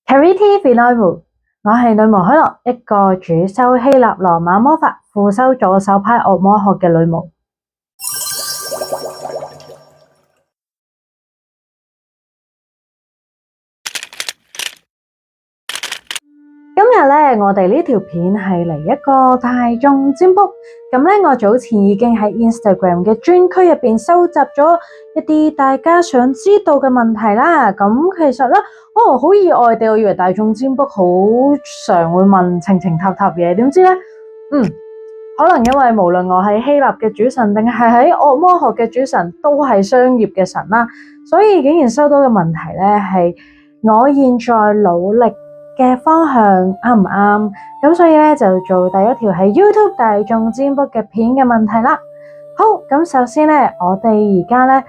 Cariti Finalu，我係女巫可樂，一個主修希臘羅馬魔法、副修左手派惡魔學嘅女巫。今日咧，我哋呢條片係嚟一個大眾占卜。咁咧，我早前已經喺 Instagram 嘅專區入邊收集咗一啲大家想知道嘅問題啦。咁其實咧，好意外地，我以為大眾占卜好常會問情情塔塔嘢，點知咧，可能因為無論我係希臘嘅主神，定係喺惡魔學嘅主神，都係商業嘅神啦，所以竟然收到嘅問題咧係我現在努力嘅方向啱唔啱？咁所以咧就做第一條係 YouTube 大眾占卜嘅片嘅問題啦。好，咁首先咧，我哋而家咧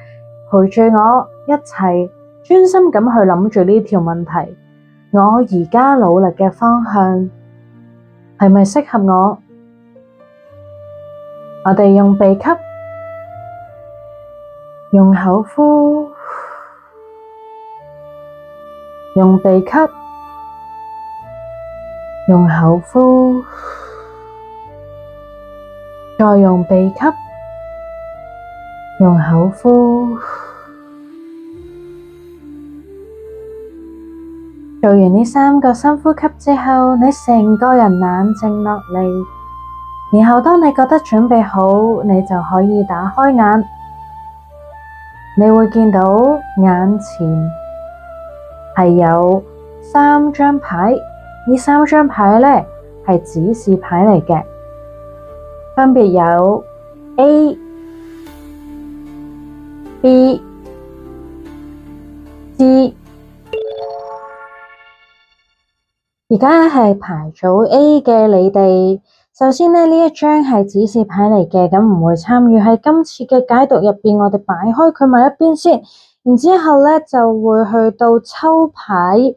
陪住我一齊專心咁去諗住呢條問題。我而家努力嘅方向係咪適合我？我哋用鼻吸，用口呼，用鼻吸，用口呼，再用鼻吸，用口呼。做完呢3個深呼吸之後，你成個人冷靜落嚟，然後當你覺得準備好，你就可以打開眼。你會見到眼前係有3張牌。呢3張牌咧係指示牌嚟嘅，分別有 A、B、C。而家係牌組 A 嘅你哋，首先咧呢一張係指示牌嚟嘅，咁唔會參與喺今次嘅解讀入邊，我哋擺開佢埋一邊先，然之後咧就會去到抽牌。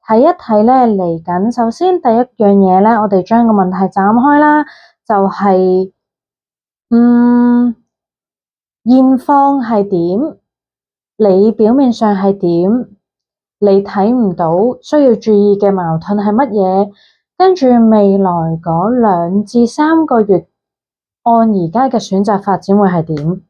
睇一睇咧，嚟緊首先第一樣嘢咧，我哋將個問題斬開啦，就係現況係點？你表面上係點？你睇唔到需要注意嘅矛盾係乜嘢？跟住未來嗰2至3個月，按而家嘅選擇發展會係點？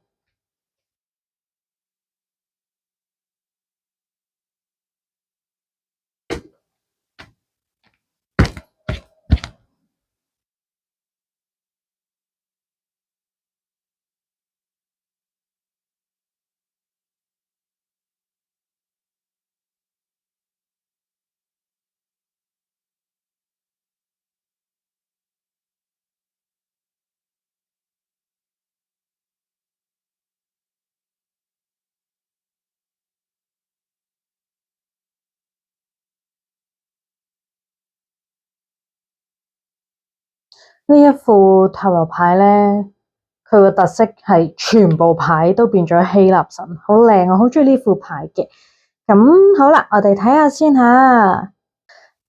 呢一副塔羅牌咧，佢個特色係全部牌都變咗希臘神，好靚，我好鍾意呢副牌嘅。咁好啦，我哋睇下先吓。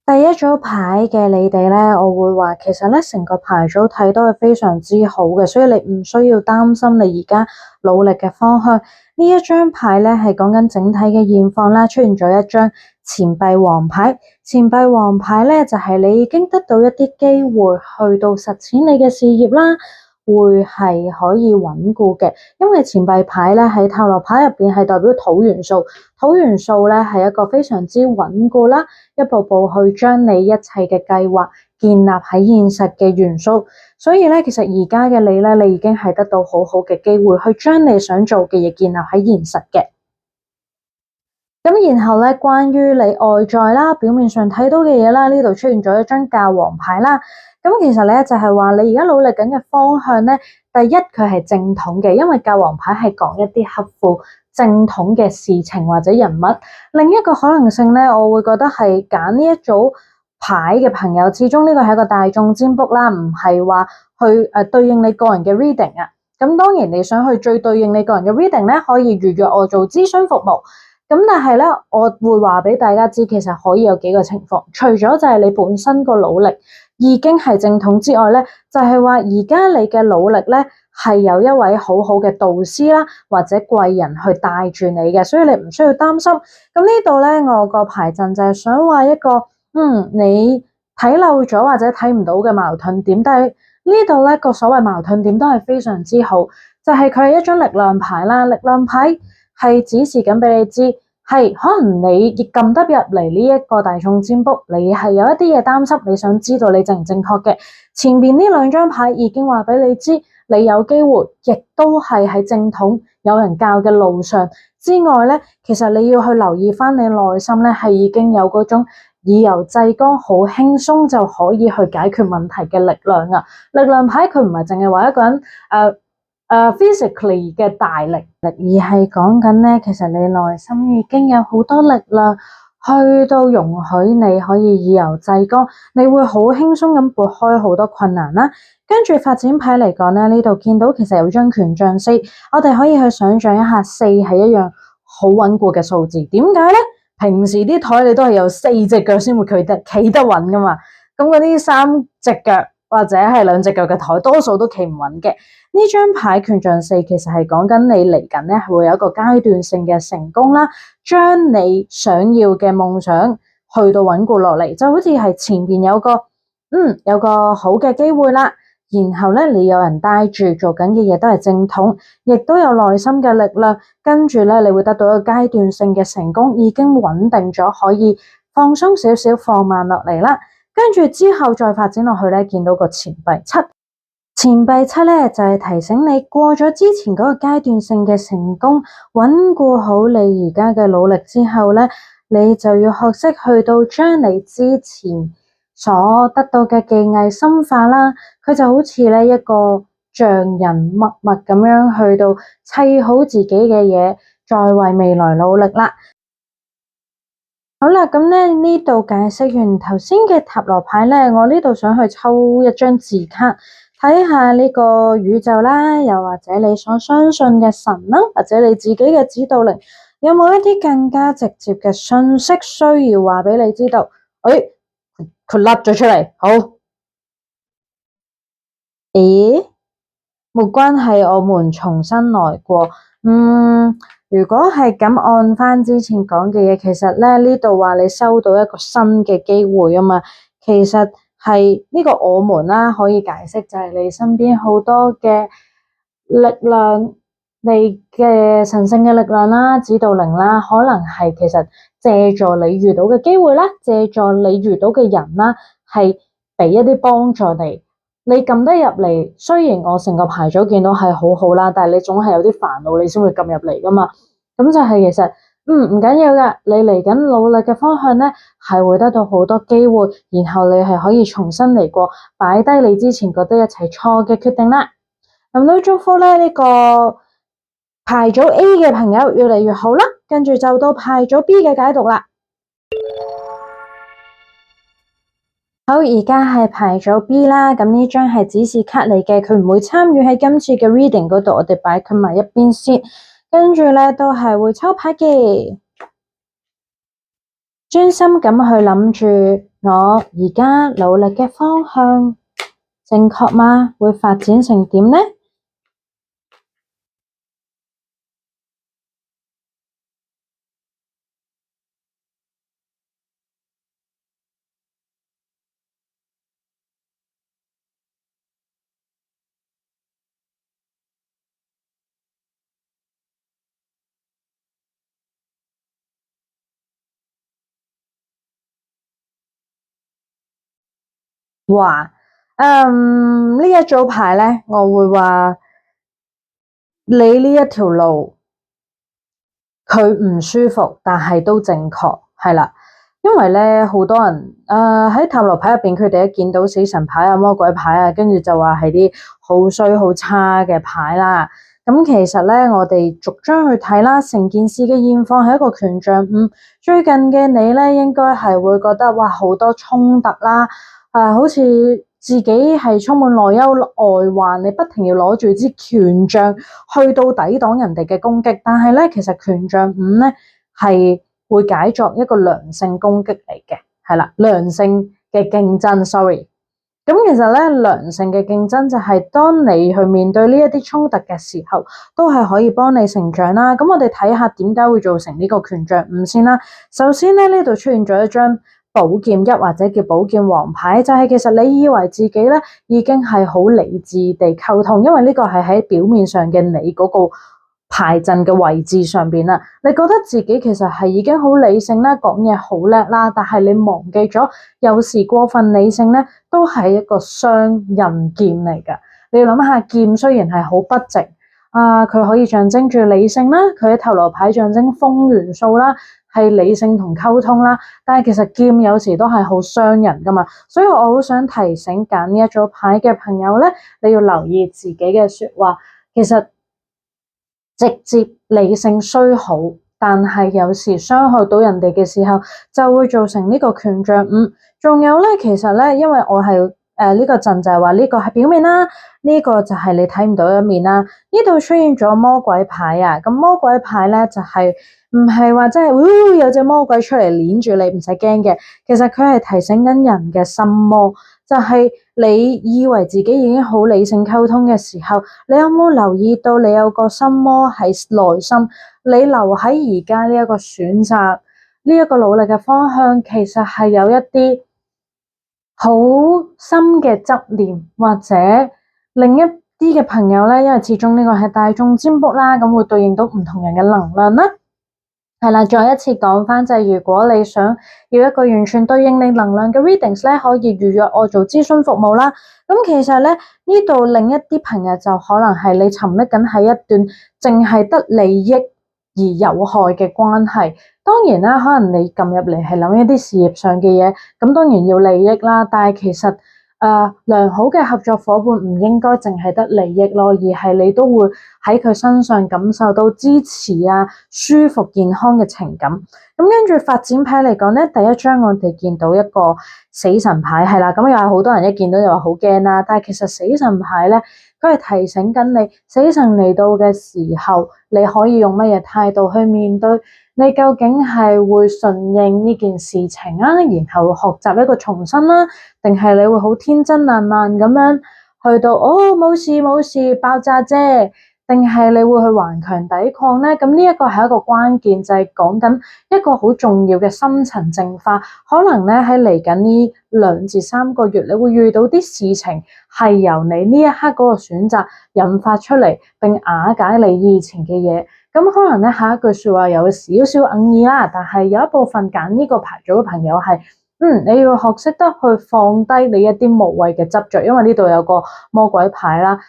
第一組牌嘅你哋咧，我會話其實咧成個牌組睇都係非常之好嘅，所以你唔需要擔心你而家努力嘅方向。呢一張牌咧係講緊整體嘅現況啦，出現咗一張錢幣王牌。錢幣王牌咧就係你已經得到一啲機會去到實踐你嘅事業啦，會係可以穩固嘅。因為錢幣牌咧喺塔羅牌入邊係代表土元素，土元素咧係一個非常之穩固啦，一步步去將你一切嘅計劃建立喺現實嘅元素。所以咧，其實而家嘅你咧，你已經係得到好好嘅機會去將你想做嘅嘢建立喺現實嘅。咁然後咧，關於你外在啦，表面上睇到嘅嘢啦，呢度出現咗一張教皇牌啦。咁其實咧就係話你而家努力緊嘅方向咧，第一佢係正統嘅，因為教皇牌係講一啲合乎正統嘅事情或者人物。另一個可能性咧，我會覺得係揀呢一組牌嘅朋友，始終呢個係一個大眾占卜啦，唔係話去對應你個人嘅 reading 啊。咁當然你想去最對應你個人嘅 reading咧，可以預約我做諮詢服務。咁但係咧，我會話俾大家知，其實可以有幾個情況，除咗就係你本身個努力已經係正統之外咧，就係話而家你嘅努力咧係有一位好好嘅導師啦，或者貴人去帶住你嘅，所以你唔需要擔心。咁呢度咧，我個牌陣就係想話一個，你睇漏咗或者睇唔到嘅矛盾點，但係呢度咧個所謂矛盾點都係非常之好，就係佢係一張力量牌啦。力量牌係指示緊俾你知，係可能你亦撳得入嚟呢一個大眾占卜，你係有一啲嘢擔心，你想知道你正唔正確嘅。前邊呢兩張牌已經話俾你知，你有機會，亦都係喺正統有人教嘅路上之外咧，其實你要去留意翻你內心咧，係已經有嗰種以柔制剛，好輕鬆就可以去解決問題嘅力量啊！力量牌佢唔係淨係話一個人physically 嘅大力，而係講緊咧，其實你內心已經有好多力量，去到容許你可以以柔制剛，你會好輕鬆咁撥開好多困難啦。跟住發展牌嚟講咧，呢度見到其實有張權杖四，我哋可以去想象一下，四係一樣好穩固嘅數字。點解咧？平時啲台你都係有四隻腳先會企得穩噶嘛，咁嗰啲三隻腳或者係兩隻腳嘅台，多數都企唔穩嘅。呢張牌權杖四其實係講緊你嚟緊咧，係會有一個階段性嘅成功啦，將你想要嘅夢想去到穩固落嚟，就好似係前邊有個好嘅機會啦。然後咧，你有人帶住做緊嘅嘢都係正統，亦都有內心嘅力量，跟住咧，你會得到一個階段性嘅成功，已經穩定咗，可以放鬆少少，放慢落嚟啦。跟住之後再發展落去咧，見到個錢幣七，錢幣七咧就係提醒你過咗之前嗰個階段性嘅成功，穩固好你而家嘅努力之後咧，你就要學識去到將你之前所得到嘅技藝深化啦，佢就好似咧一個匠人默默咁樣去到砌好自己嘅嘢，再為未來努力啦。好啦，咁咧呢度解釋完頭先嘅塔羅牌咧，我呢度想去抽一張字卡，睇下呢個宇宙啦，又或者你所相信嘅神啦，或者你自己嘅指導靈，有冇一啲更加直接嘅信息需要話俾你知道？佢甩咗出嚟，好，咦，冇關係，我們重新來過。如果係咁按翻之前講嘅嘢，其實咧呢度話你收到一個新嘅機會啊嘛，其實係呢個我們啦，可以解釋就係你身邊好多嘅力量，你嘅神聖嘅力量啦、指導靈啦，可能係其實借助你遇到嘅機會啦，借助你遇到嘅人啦，係俾一啲幫助你。你撳得入嚟，雖然我成個牌組見到係好好啦，但係你總係有啲煩惱，你先會撳入嚟噶嘛。咁就係其實唔緊要噶，你嚟緊努力嘅方向咧，係會得到好多機會，然後你係可以重新嚟過，擺低你之前覺得一齊錯嘅決定啦。咁都祝福咧呢個牌組 A 嘅朋友越嚟越好啦。跟住就到牌組 B 嘅解讀啦。好，而家係牌組 B 啦，咁呢張係指示卡嚟嘅，佢唔會參與喺今次嘅 reading 嗰度，我哋擺佢埋一邊先。跟住咧都係會抽牌嘅，專心咁去諗住我而家努力嘅方向正確嗎？會發展成點呢？哇，呢一組牌咧，我會話你呢一條路佢唔舒服，但係都正確，係啦。因為咧好多人喺塔羅牌入邊，佢哋一見到死神牌啊、魔鬼牌啊，跟住就話係啲好衰好差嘅牌啦。咁其實咧，我哋逐張去睇啦，成件事嘅現況係一個權杖五。最近嘅你咧，應該係會覺得哇好多衝突啦，好似自己係充滿內憂外患，你不停要攞住支權杖去到抵擋人哋嘅攻擊。但係咧，其實權杖五咧係會解作一個良性攻擊嚟嘅，係啦，良性嘅競爭。sorry。咁其實咧，良性嘅競爭就係當你去面對呢一啲衝突嘅時候，都係可以幫你成長啦。咁我哋睇下點解會造成呢個權杖5先啦。首先咧，呢度出現咗一張寶劍1或者叫寶劍王牌，就係其實你以為自己咧已經係好理智地溝通，因為呢個係喺表面上嘅你嗰個牌陣嘅位置上邊啦，你覺得自己其實係已經好理性啦，講嘢好叻啦，但係你忘記咗有時過分理性咧都係一個雙刃劍嚟㗎。你要諗下，劍雖然係好筆直佢可以象徵住理性啦，佢喺塔羅牌象徵風元素啦，係理性同溝通啦，但係其實劍有時都係好傷人㗎嘛，所以我好想提醒揀呢一組牌嘅朋友咧，你要留意自己嘅說話，其實直接理性雖好，但係有時傷害到人哋嘅時候，就會造成呢個權杖5。仲有咧，其實咧，因為我係呢個陣就係話呢個係表面啦，呢個就係你睇唔到一面啦。呢度出現咗魔鬼牌啊，咁魔鬼牌咧就係唔係話真係有隻魔鬼出嚟鏈住你唔使驚嘅，其實佢係提醒緊人嘅心魔。就係你以為自己已經好理性溝通嘅時候，你有冇留意到你有個心魔喺內心？你留喺而家呢一個選擇，呢一個努力嘅方向，其實係有一啲好深嘅執念，或者另一啲嘅朋友咧，因為始終呢個係大眾占卜啦，咁會對應到唔同人嘅能量啦。係啦，再一次講返就係，如果你想要一個完全對應你能量嘅 readings 咧，可以預約我做諮詢服務啦。咁其實咧，呢度另一啲朋友就可能係你沉溺緊喺一段淨係得利益而有害嘅關係。當然啦，可能你撳入嚟係諗一啲事業上嘅嘢，咁當然要利益啦。但係其實良好嘅合作夥伴唔應該淨係得利益咯，而係你都會喺佢身上感受到支持啊、舒服、健康嘅情感。咁跟住發展牌嚟講咧，第一張我哋見到一個死神牌係啦，咁又係好多人一見到就話好驚啦。但係其實死神牌咧，佢係提醒緊你，死神嚟到嘅時候，你可以用乜嘢態度去面對？你究竟係會順應呢件事情啊，然後學習一個重生啦，定係你會好天真爛漫咁樣去到冇事冇事爆炸啫？定係你會去頑強抵抗咧？咁呢一個係一個關鍵，就係講緊一個好重要嘅深層淨化。可能咧喺嚟緊呢2至3個月，你會遇到啲事情係由你呢一刻嗰個選擇引發出嚟，並瓦解你以前嘅嘢。咁可能咧下一句說話有少少哽耳啦，但係有一部分揀呢個牌組嘅朋友係，你要學識得去放低你一啲無謂嘅執着，因為呢度有個魔鬼牌啦。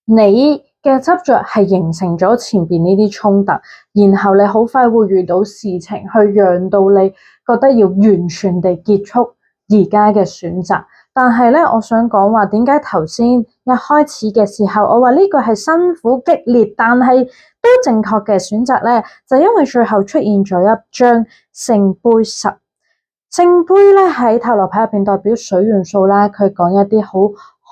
你嘅執着係形成咗前邊呢啲衝突，然後你好快會遇到事情去讓到你覺得要完全地結束而家嘅選擇。但係咧，我想講話點解頭先一開始嘅時候，我話呢個係辛苦激烈，但係都正確嘅選擇咧，就因為最後出現咗一張聖杯10。聖杯咧喺塔羅牌入邊代表水元素啦，佢講一啲好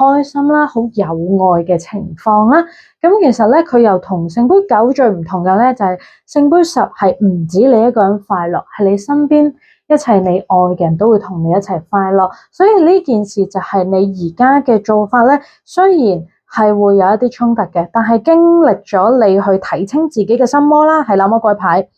開心啦、好有愛嘅情況啦。咁其實咧，佢又同聖杯9最唔同嘅咧，就係聖杯10係唔止你一個人快樂，係你身邊一切你愛嘅人都會同你一齊快樂。所以呢件事就係你而家嘅做法咧，雖然係會有一啲衝突嘅，但係經歷咗你去睇清自己嘅心魔啦，係魔鬼牌，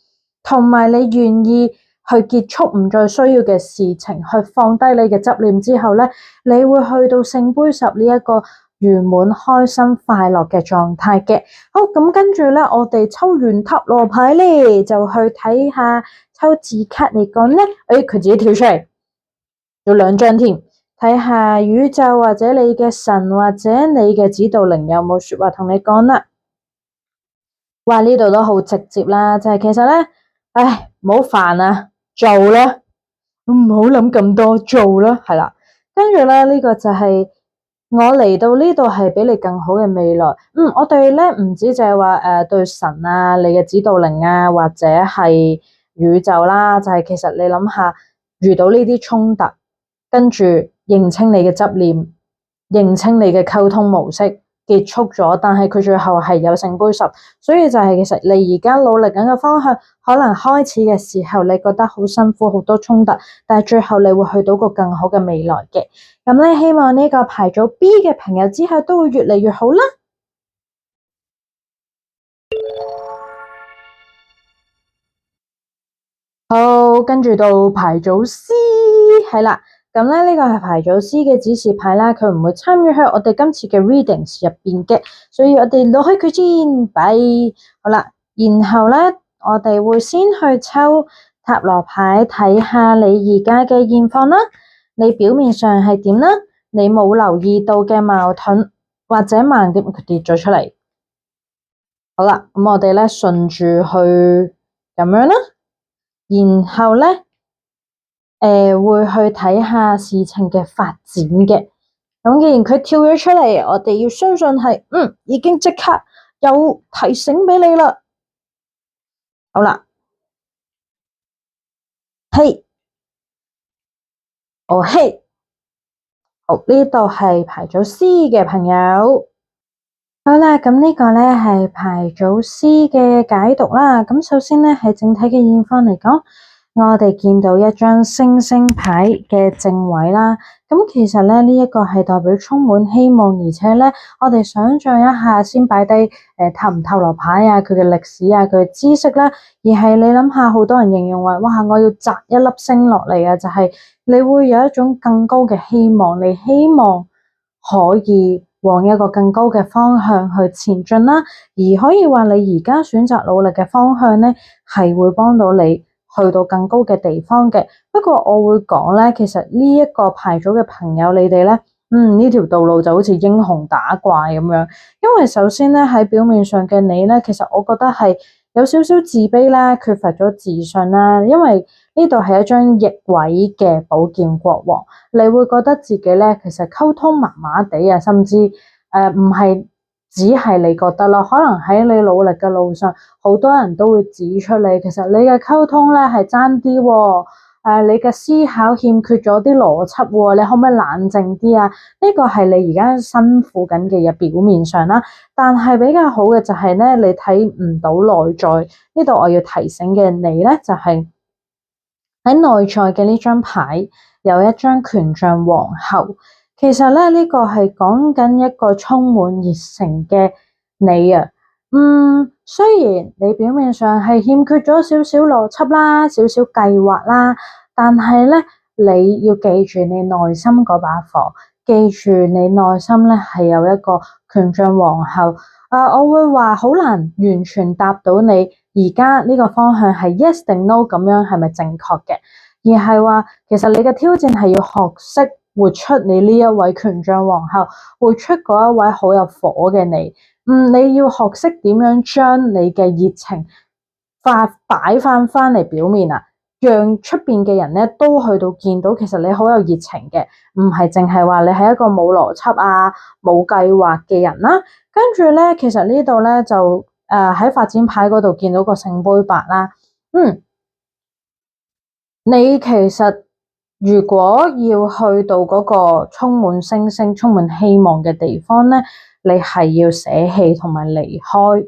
同埋你願意去結束唔再需要嘅事情，去放低你嘅執念之後咧，你會去到聖杯10呢一個圓滿、開心、快樂嘅狀態嘅。好，咁跟住咧，我哋抽完塔羅牌咧，就去睇下抽字卡嚟講咧。佢自己跳出嚟，有2張添。睇下宇宙或者你嘅神或者你嘅指導靈有冇說話同你講啦。哇，呢度都好直接啦，就係其實咧，唔好煩啊！做啦，唔好諗咁多，做啦，係啦。跟住咧，呢個就係我嚟到呢度係俾你更好嘅未來。我哋咧唔止就係話對神啊，你嘅指導靈啊，或者係宇宙啦，就係其實你諗下，遇到呢啲衝突，跟住認清你嘅執念，認清你嘅溝通模式，結束咗，但係佢最後係有聖杯十，所以就係其實你而家努力緊嘅方向，可能開始嘅時候你覺得好辛苦，好多衝突，但係最後你會去到個更好嘅未來嘅。咁咧，希望呢個牌組 B 嘅朋友之後都會越嚟越好啦。好，跟住到牌組 C 係啦。咁咧呢個係牌組 C 嘅指示牌啦，佢唔會參與喺我哋今次嘅 readings 入邊嘅，所以我哋攞開佢先，拜。好啦，然後咧我哋會先去抽塔羅牌睇下你而家嘅現況啦，你表面上係點啦，你冇留意到嘅矛盾或者盲點佢跌咗出嚟。好啦，咁我哋咧順住去咁樣啦。然後咧，會去睇下事情嘅發展嘅。咁既然佢跳咗出嚟，我哋要相信係，已經即刻有提醒俾你啦。好啦，嘿，哦嘿，好，呢度係牌組 C 嘅朋友。好啦，咁呢個咧係牌組 C 嘅解讀啦。咁首先咧喺整體嘅現況嚟講，我哋見到一張星星牌嘅正位啦。咁其實咧呢一個係代表充滿希望，而且咧我哋想象一下先擺低塔唔塔羅牌啊，佢嘅歷史啊，佢嘅知識啦，而係你諗下，好多人形容話，哇，我要摘一粒星落嚟啊，就係你會有一種更高嘅希望，你希望可以往一個更高嘅方向去前進啦，而可以話你而家選擇努力嘅方向咧，係會幫到你去到更高嘅地方嘅。不過我會講咧，其實呢一個牌組嘅朋友，你哋咧，呢條道路就好似英雄打怪咁樣。因為首先咧喺表面上嘅你咧，其實我覺得係有少少自卑啦，缺乏咗自信啦，因為呢度係一張逆位嘅寶劍國王，你會覺得自己咧其實溝通麻麻地啊，甚至唔係只係你覺得咯，可能喺你努力嘅路上，好多人都會指出你，其實你嘅溝通咧係爭啲喎。你嘅思考欠缺咗啲邏輯喎，你可唔可以冷靜啲啊？呢個係你而家辛苦緊嘅嘢，表面上啦，但係比較好嘅就係咧，你睇唔到內在。呢度我要提醒嘅你咧，就係喺內在嘅呢張牌有一張權杖皇后。其實咧呢個係講緊一個充滿熱誠嘅你啊。雖然你表面上係欠缺咗少少邏輯啦，少少計劃啦，但係咧你要記住你內心嗰把火，記住你內心咧係有一個權杖皇后。我會話好難完全答到你而家呢個方向係 yes 定 no 咁樣係咪正確嘅，而係話其實你嘅挑戰係要學識活出你呢一位權杖皇后，活出嗰一位好有火嘅你。你要學識點樣將你嘅熱情擺翻嚟表面啊，讓出邊嘅人咧都去到見到，其實你好有熱情嘅，唔係淨係話你係一個冇邏輯啊、冇計劃嘅人啦。跟住咧，其實呢度咧就喺發展牌嗰度見到個聖杯八啦。你其實如果要去到嗰個充滿星星、充滿希望嘅地方咧，你係要捨棄同埋離開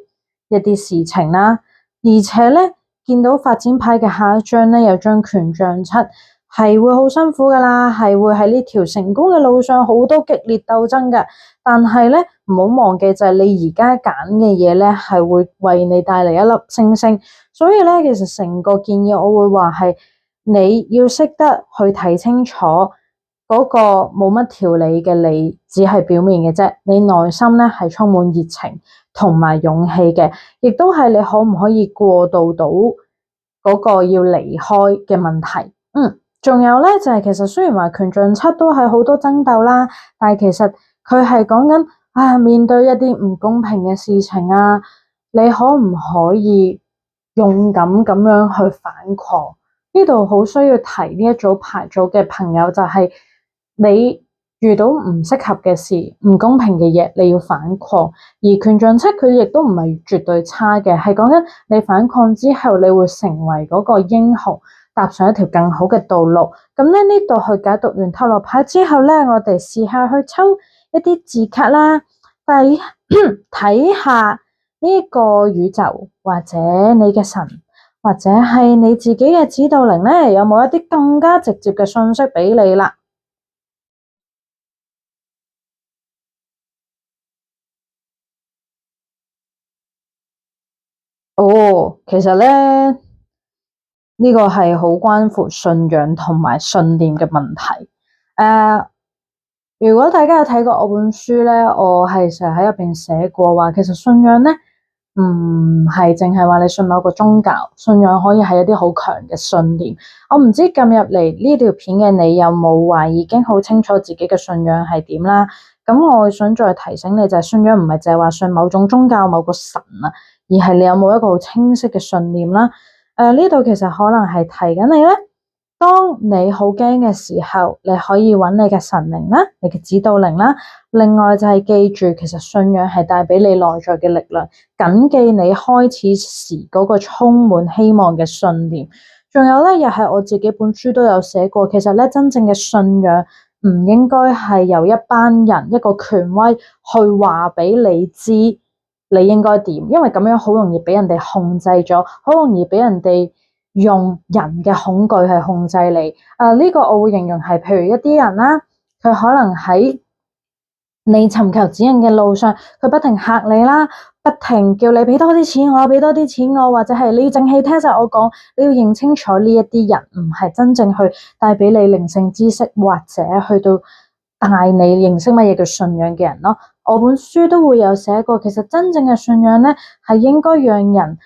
一啲事情啦。而且咧，見到發展牌嘅下一張咧，有張權杖七，係會好辛苦噶啦，係會喺呢條成功嘅路上好多激烈鬥爭嘅。但係咧，唔好忘記就係你而家揀嘅嘢咧，係會為你帶嚟一粒星星。所以咧，其實成個建議我會話係你要識得去睇清楚嗰個冇乜條理嘅你，只係表面嘅啫。你內心咧係充滿熱情同埋勇氣嘅，亦都係你可唔可以過渡到嗰個要離開嘅問題。仲有咧就係其實雖然話權杖七都係好多爭鬥啦，但係其實佢係講緊面對一啲唔公平嘅事情啊，你可唔可以勇敢咁樣去反抗？呢度好需要提呢一組牌組嘅朋友，就係你遇到唔適合嘅事、唔公平嘅嘢，你要反抗。而權杖七佢亦都唔係絕對差嘅，係講緊你反抗之後，你會成為嗰個英雄，踏上一條更好嘅道路。咁咧呢度去解讀完塔羅牌之後咧，我哋試下去抽一啲字卡啦。睇下呢個宇宙或者你嘅神或者係你自己嘅指導靈咧，有冇一啲更加直接嘅信息俾你啦？哦，其實咧呢個係好關乎信仰同埋信念嘅問題。如果大家有睇過我本書咧，我係成日喺入邊寫過話，其實信仰咧唔係淨係話你信某個宗教，信仰可以係一啲好強嘅信念。我唔知撳入嚟呢條片嘅你有冇話已經好清楚自己嘅信仰係點啦？咁我想再提醒你就係信仰唔係淨係話信某種宗教、某個神啊，而係你有冇一個好清晰嘅信念啦。呢度其實可能係提緊你咧。當你好驚嘅時候，你可以揾你嘅神靈啦，你嘅指導靈啦。另外就係記住，其實信仰係帶俾你內在嘅力量，謹記你開始時嗰個充滿希望嘅信念。仲有咧，又係我自己本書都有寫過，其實咧真正嘅信仰唔應該係由一班人一個權威去話俾你知你應該點，因為咁樣好容易俾人哋控制咗，好容易俾人哋用人嘅恐懼去控制你。呢個我會形容係，譬如一啲人啦，佢可能喺你尋求指引嘅路上，佢不停嚇你啦，不停叫你俾多啲錢我，俾多啲錢我，或者係你要靜氣聽晒我講。你要認清楚呢一啲人唔係真正去帶俾你靈性知識，或者去到帶你認識乜嘢叫信仰嘅人咯。我本書都會有寫過，其實真正嘅信仰咧係應該讓人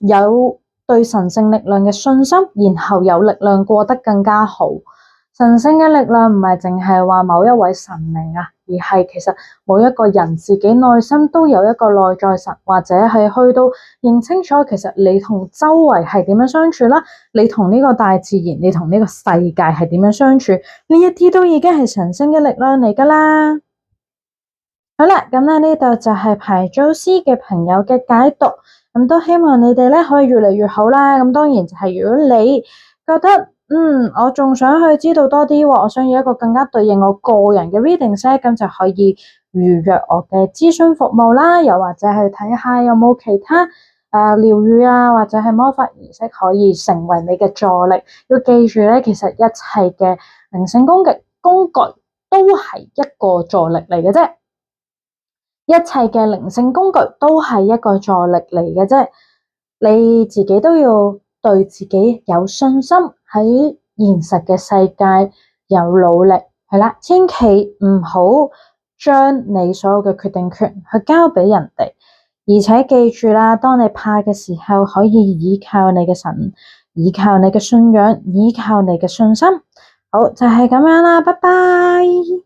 有對神聖力量嘅信心，然後有力量過得更加好。神聖嘅力量唔係淨係話某一位神明啊，而係其實每一個人自己內心都有一個內在神，或者係去到認清楚，其實你同周圍係點樣相處啦，你同呢個大自然，你同呢個世界係點樣相處，呢一啲都已經係神聖嘅力量嚟噶啦。好啦，咁咧呢度就係牌祖師嘅朋友嘅解讀。咁都希望你哋咧可以越嚟越好啦。咁當然就係如果你覺得我仲想去知道多啲，我想要一個更加對應我個人嘅 reading 咧，咁就可以預約我嘅諮詢服務啦。又或者去睇下有冇其他療癒啊，或者係魔法儀式可以成為你嘅助力。要記住咧，其實一切嘅靈性工具都係一個助力嚟嘅啫。一切嘅靈性工具都係一個助力嚟嘅啫，你自己都要對自己有信心，喺現實嘅世界有努力，係啦，千祈唔好將你所有嘅決定權去交俾人哋，而且記住啦，當你怕嘅時候，可以依靠你嘅神，依靠你嘅信仰，依靠你嘅信心。好，就係咁樣啦，拜拜。